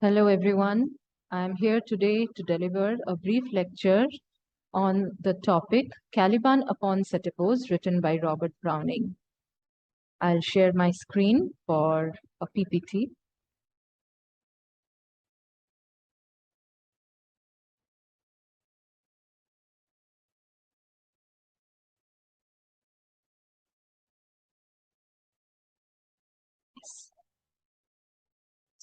Hello, everyone. I am here today to deliver a brief lecture on the topic Caliban upon Setebos, written by Robert Browning. I'll share my screen for a PPT.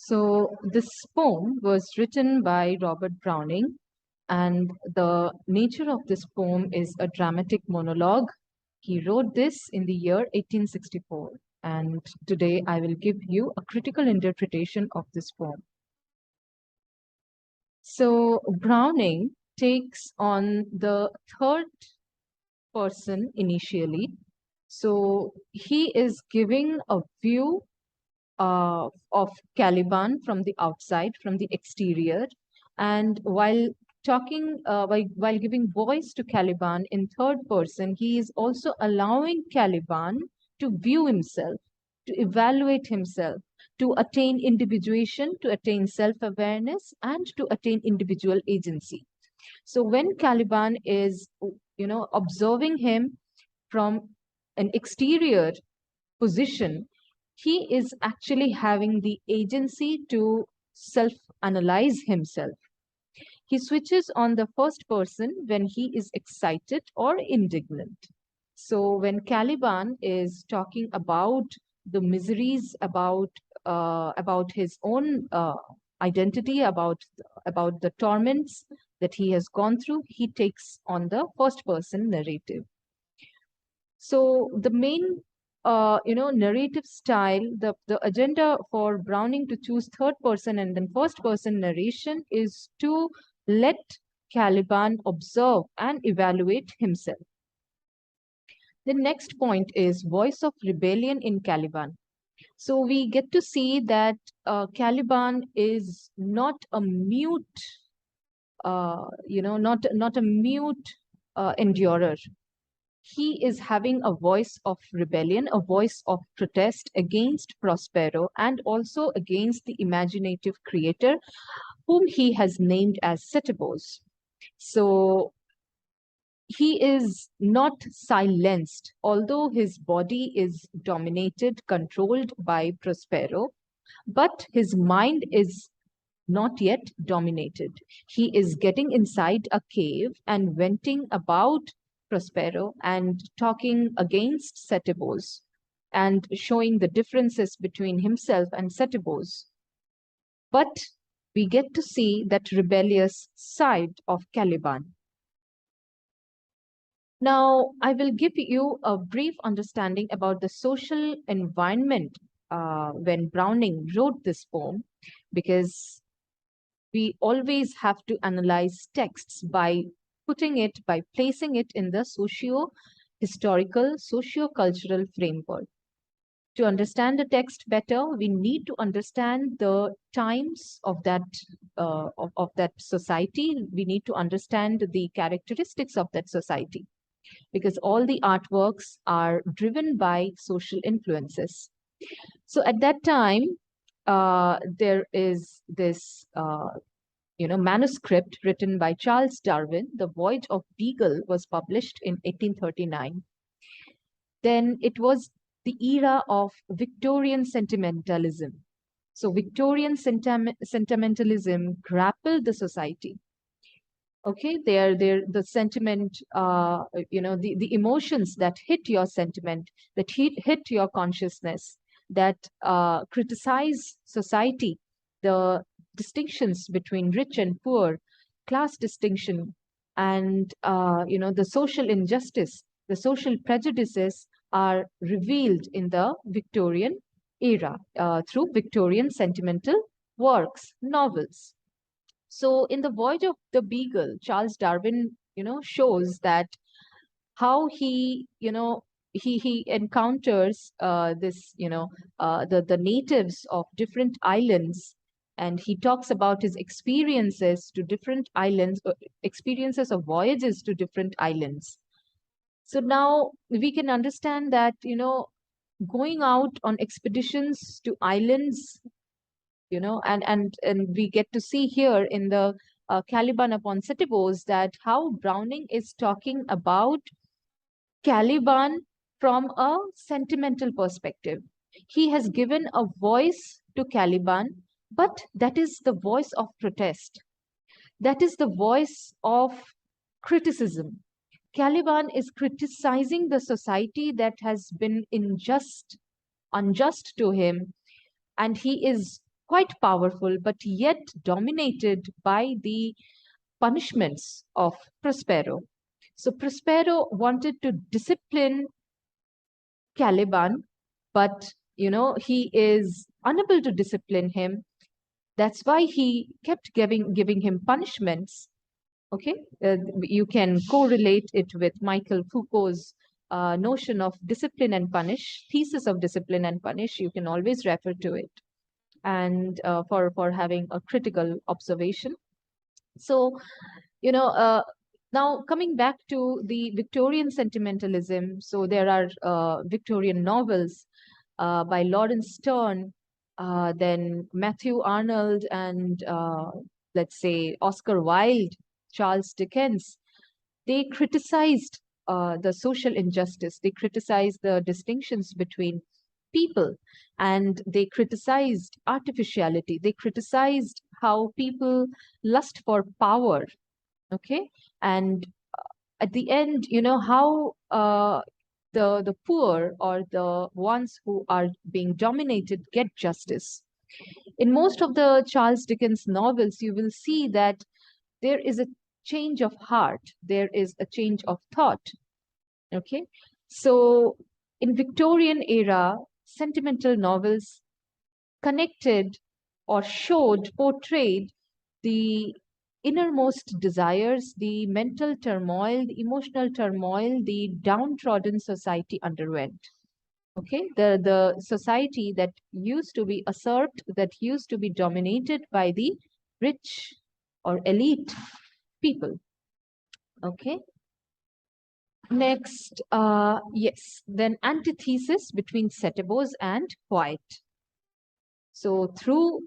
So, this poem was written by Robert Browning, and the nature of this poem is a dramatic monologue. He wrote this in the year 1864, and today I will give you a critical interpretation of this poem. So Browning takes on the third person initially. So he is giving a view of Caliban from the outside, from the exterior. And while giving voice to Caliban in third person, he is also allowing Caliban to view himself, to evaluate himself, to attain individuation, to attain self-awareness, and to attain individual agency. So when Caliban is, observing him from an exterior position, he is actually having the agency to self-analyze himself. He switches on the first person when he is excited or indignant. So when Caliban is talking about the miseries, about his own identity, about the torments that he has gone through, he takes on the first person narrative. So the main narrative style, the agenda for Browning to choose third person and then first person narration is to let Caliban observe and evaluate himself. The next point is voice of rebellion in Caliban. So we get to see that Caliban is not a mute, not a mute endurer. He is having a voice of rebellion, a voice of protest against Prospero and also against the imaginative creator whom he has named as Setebos. So he is not silenced, although his body is dominated, controlled by Prospero, but his mind is not yet dominated. He is getting inside a cave and venting about Prospero and talking against Setebos and showing the differences between himself and Setebos. But we get to see that rebellious side of Caliban. Now, I will give you a brief understanding about the social environment when Browning wrote this poem, because we always have to analyze texts by placing it in the socio-historical, socio-cultural framework. To understand the text better, we need to understand the times of that society. We need to understand the characteristics of that society, because all the artworks are driven by social influences. So at that time, there is this manuscript written by Charles Darwin. The Voyage of Beagle was published in 1839. Then it was the era of Victorian sentimentalism. So Victorian sentimentalism grappled the society. Okay, they're the sentiment, the emotions that hit your sentiment, that hit your consciousness, that criticize society, the distinctions between rich and poor, class distinction, and the social injustice, the social prejudices are revealed in the Victorian era through Victorian sentimental works, novels. So in the Voyage of the Beagle, Charles Darwin, shows that how he encounters the natives of different islands, and he talks about his experiences to different islands, experiences of voyages to different islands. So now we can understand that going out on expeditions to islands and we get to see here in the Caliban upon Setebos that how Browning is talking about Caliban from a sentimental perspective. He has given a voice to Caliban, but that is the voice of protest. That is the voice of criticism. Caliban is criticizing the society that has been unjust to him, and he is quite powerful, but yet dominated by the punishments of Prospero. So Prospero wanted to discipline Caliban, but he is unable to discipline him. That's why he kept giving him punishments. Okay, you can correlate it with Michael Foucault's notion of discipline and punish, thesis of discipline and punish. You can always refer to it, and for having a critical observation. So, you know, uh, now coming back to the Victorian sentimentalism, so there are Victorian novels by Lawrence Sterne, then Matthew Arnold, and let's say Oscar Wilde, Charles Dickens. They criticized the social injustice. They criticized the distinctions between people, and they criticized artificiality. They criticized how people lust for power. Okay, and at the end, how the poor or the ones who are being dominated get justice. In most of the Charles Dickens novels, you will see that there is a change of heart, there is a change of thought. Okay, so in Victorian era, sentimental novels connected or portrayed the innermost desires, the mental turmoil, the emotional turmoil, the downtrodden society underwent. Okay, the society that used to be usurped, that used to be dominated by the rich or elite people. Okay. Next, yes, then antithesis between Setebos and quiet. So through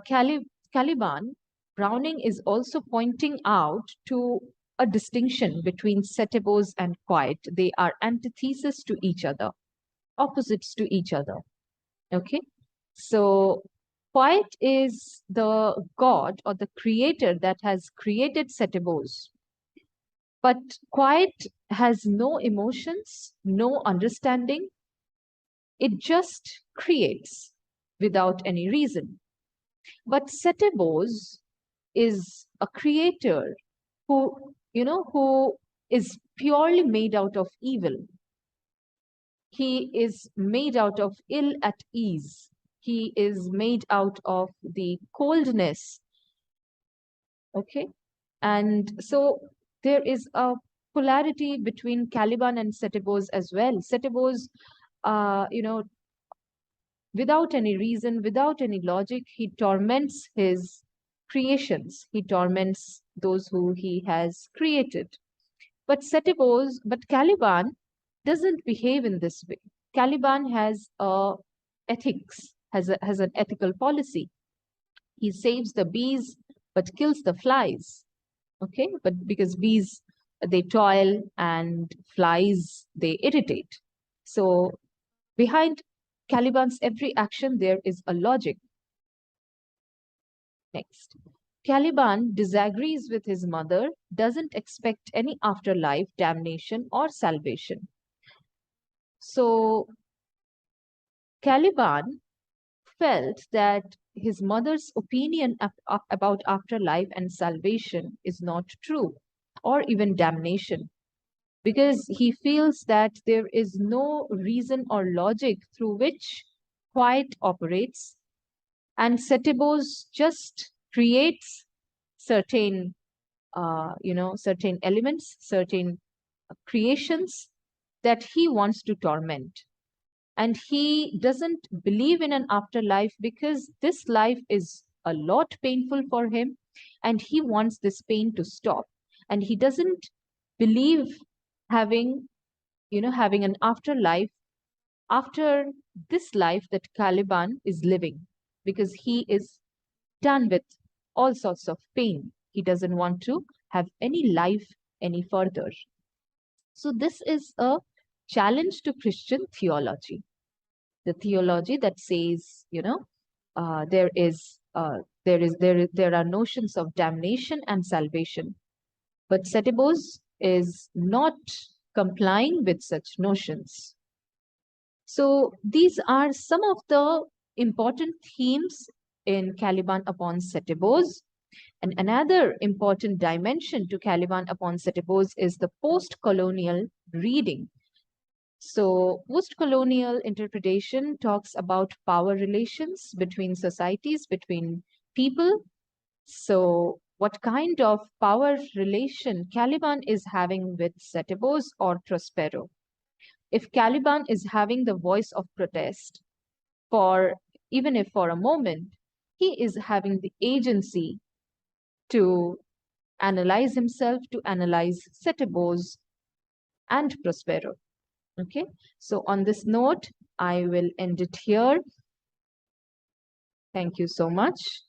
Caliban, Browning is also pointing out to a distinction between Setebos and quiet. They are antithesis to each other, opposites to each other. Okay, so quiet is the god or the creator that has created Setebos. But quiet has no emotions, no understanding. It just creates without any reason. But Setebos is a creator who is purely made out of evil. He is made out of ill at ease. He is made out of the coldness. Okay. And so there is a polarity between Caliban and Setebos as well. Setebos, without any reason, without any logic, he torments his creations. He torments those who he has created. But Caliban doesn't behave in this way. Caliban has ethics, has an ethical policy. He saves the bees, but kills the flies. Okay, but because bees, they toil, and flies, they irritate. So behind Caliban's every action, there is a logic. Next. Caliban disagrees with his mother, doesn't expect any afterlife, damnation, or salvation. So Caliban felt that his mother's opinion about afterlife and salvation is not true, or even damnation, because he feels that there is no reason or logic through which quiet operates, and Setebos just creates certain, certain elements, certain creations that he wants to torment. And he doesn't believe in an afterlife because this life is a lot painful for him, and he wants this pain to stop. And he doesn't believe having having an afterlife after this life that Caliban is living, because he is done with all sorts of pain. He doesn't want to have any life any further. So this is a challenge to Christian theology, the theology that says, there are notions of damnation and salvation, but Setebos is not complying with such notions. So these are some of the important themes in Caliban upon Setebos. And another important dimension to Caliban upon Setebos is the post-colonial reading. So post-colonial interpretation talks about power relations between societies, between people. So what kind of power relation Caliban is having with Setebos or Prospero? If Caliban is having the voice of protest, for even if for a moment, he is having the agency to analyze himself, to analyze Setebos and Prospero. Okay, so on this note, I will end it here. Thank you so much.